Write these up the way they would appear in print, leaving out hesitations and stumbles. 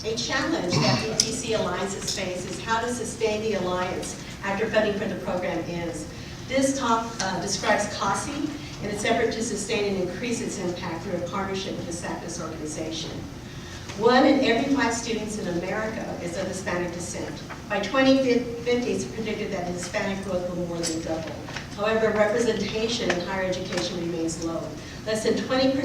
A challenge that BTC Alliances face is how to sustain the alliance after funding for the program ends. This talk describes CASI and its effort to sustain and increase its impact through a partnership with the SACNAS organization. 1 in every 5 students in America is of Hispanic descent. By 2050, it's predicted that Hispanic growth will more than double. However, representation in higher education remains low. Less than 20%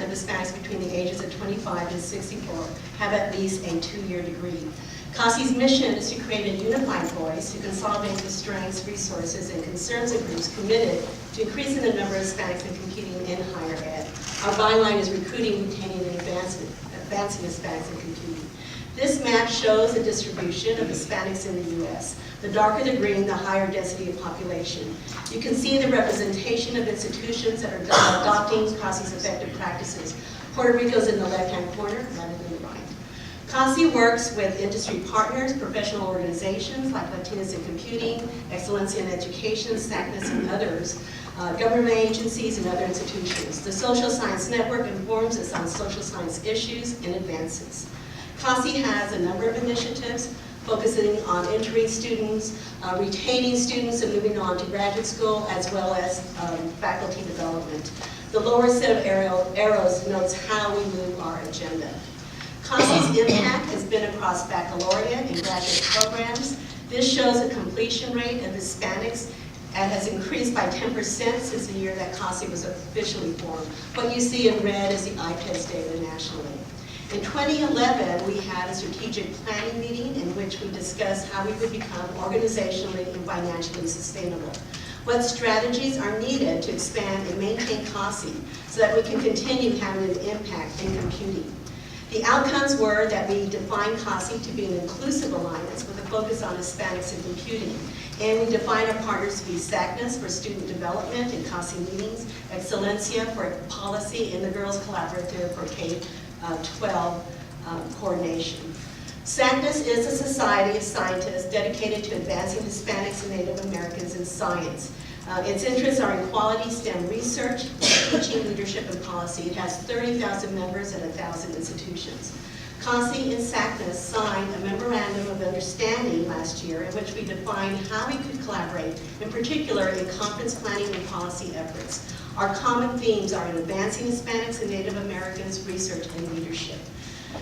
of Hispanics between the ages of 25 and 64 have at least a 2-year degree. CASI's mission is to create a unified voice to consolidate the strengths, resources, and concerns of groups committed to increasing the number of Hispanics and competing in higher ed. Our byline is recruiting, retaining, and advancing Hispanics in computing. This map shows the distribution of Hispanics in the U.S. The darker the green, the higher density of population. You can see the representation of institutions that are adopting CASI's effective practices. Puerto Rico's in the left-hand corner, rather than the right. CASI works with industry partners, professional organizations like Latinas in Computing, Excelencia in Education, SACNAS, and others, government agencies, and other institutions. The Social Science Network informs us on social science issues and advances. CASI has a number of initiatives focusing on entering students, retaining students, and moving on to graduate school, as well as faculty development. The lower set of arrows notes how we move our agenda. CASI's impact has been across baccalaureate and graduate programs. This shows a completion rate of Hispanics and has increased by 10% since the year that CASI was officially formed. What you see in red is the IPEDS data nationally. In 2011, we had a strategic planning meeting in which we discussed how we would become organizationally and financially sustainable. What strategies are needed to expand and maintain CASI so that we can continue having an impact in computing. The outcomes were that we defined CASI to be an inclusive alliance with a focus on Hispanics in computing. And we defined our partners to be SACNAS for student development and CASI meetings, Excelencia for policy, and the Girls Collaborative for K-12 coordination. SACNAS is a society of scientists dedicated to advancing Hispanics and Native Americans in science. Its interests are in quality STEM research, teaching, leadership, and policy. It has 30,000 members at 1,000 institutions. CASI and SACNAS signed a memorandum of understanding last year in which we defined how we could collaborate, in particular in conference planning and policy efforts. Our common themes are in advancing Hispanics and Native Americans, research, and leadership.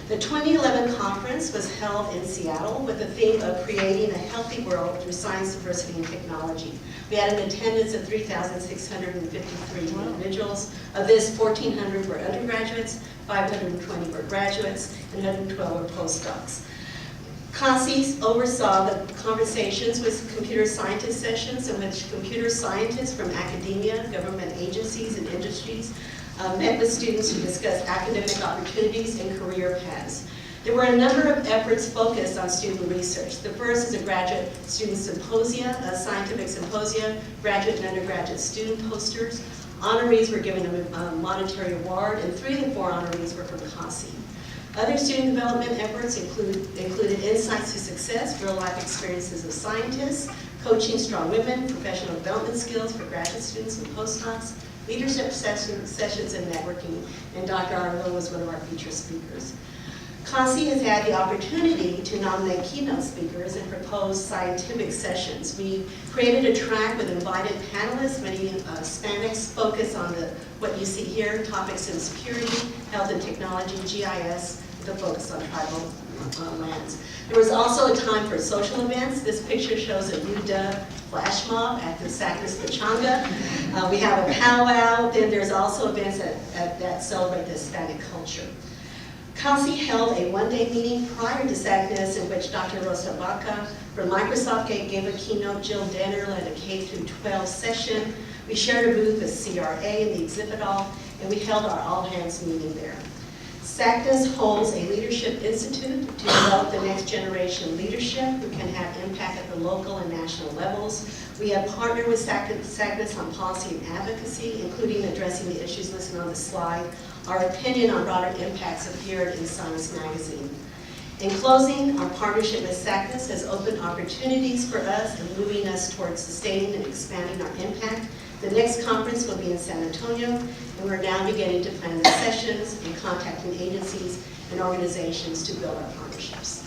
The 2011 conference was held in Seattle with the theme of creating a healthy world through science, diversity, and technology. We had an attendance of 3,653 individuals. Of this, 1,400 were undergraduates, 520 were graduates, and 112 were postdocs. CASI oversaw the conversations with computer scientist sessions in which computer scientists from academia, government agencies, and industries met with students to discuss academic opportunities and career paths. There were a number of efforts focused on student research. The first is a graduate student symposia, a scientific symposia, graduate and undergraduate student posters. Honorees were given a monetary award, and 3 of the 4 honorees were from CASI. Other student development efforts included insights to success, real-life experiences of scientists, coaching strong women, professional development skills for graduate students and postdocs, leadership sessions, and networking, and Dr. Arville was one of our featured speakers. CASI has had the opportunity to nominate keynote speakers and propose scientific sessions. We created a track with invited panelists. Many Hispanics focus on what you see here, topics in security, health and technology, GIS, with a focus on tribal lands. There was also a time for social events. This picture shows a UW flash mob at the SACNAS Pachanga. We have a powwow. Then there's also events that celebrate the Hispanic culture. CASI held a one-day meeting prior to SACNAS in which Dr. Rosa Baca from Microsoft gave a keynote. Jill Denner led a K-12 session. We shared a booth with CRA in the exhibit hall, and we held our all-hands meeting there. SACNAS holds a leadership institute to develop the next generation leadership who can have impact at the local and national levels. We have partnered with SACNAS on policy and advocacy, including addressing the issues listed on the slide. Our opinion on broader impacts appeared in Science magazine. In closing, our partnership with SACNAS has opened opportunities for us and moving us towards sustaining and expanding our impact. The next conference will be in San Antonio, and we're now beginning to plan the sessions and contacting agencies and organizations to build our partnerships.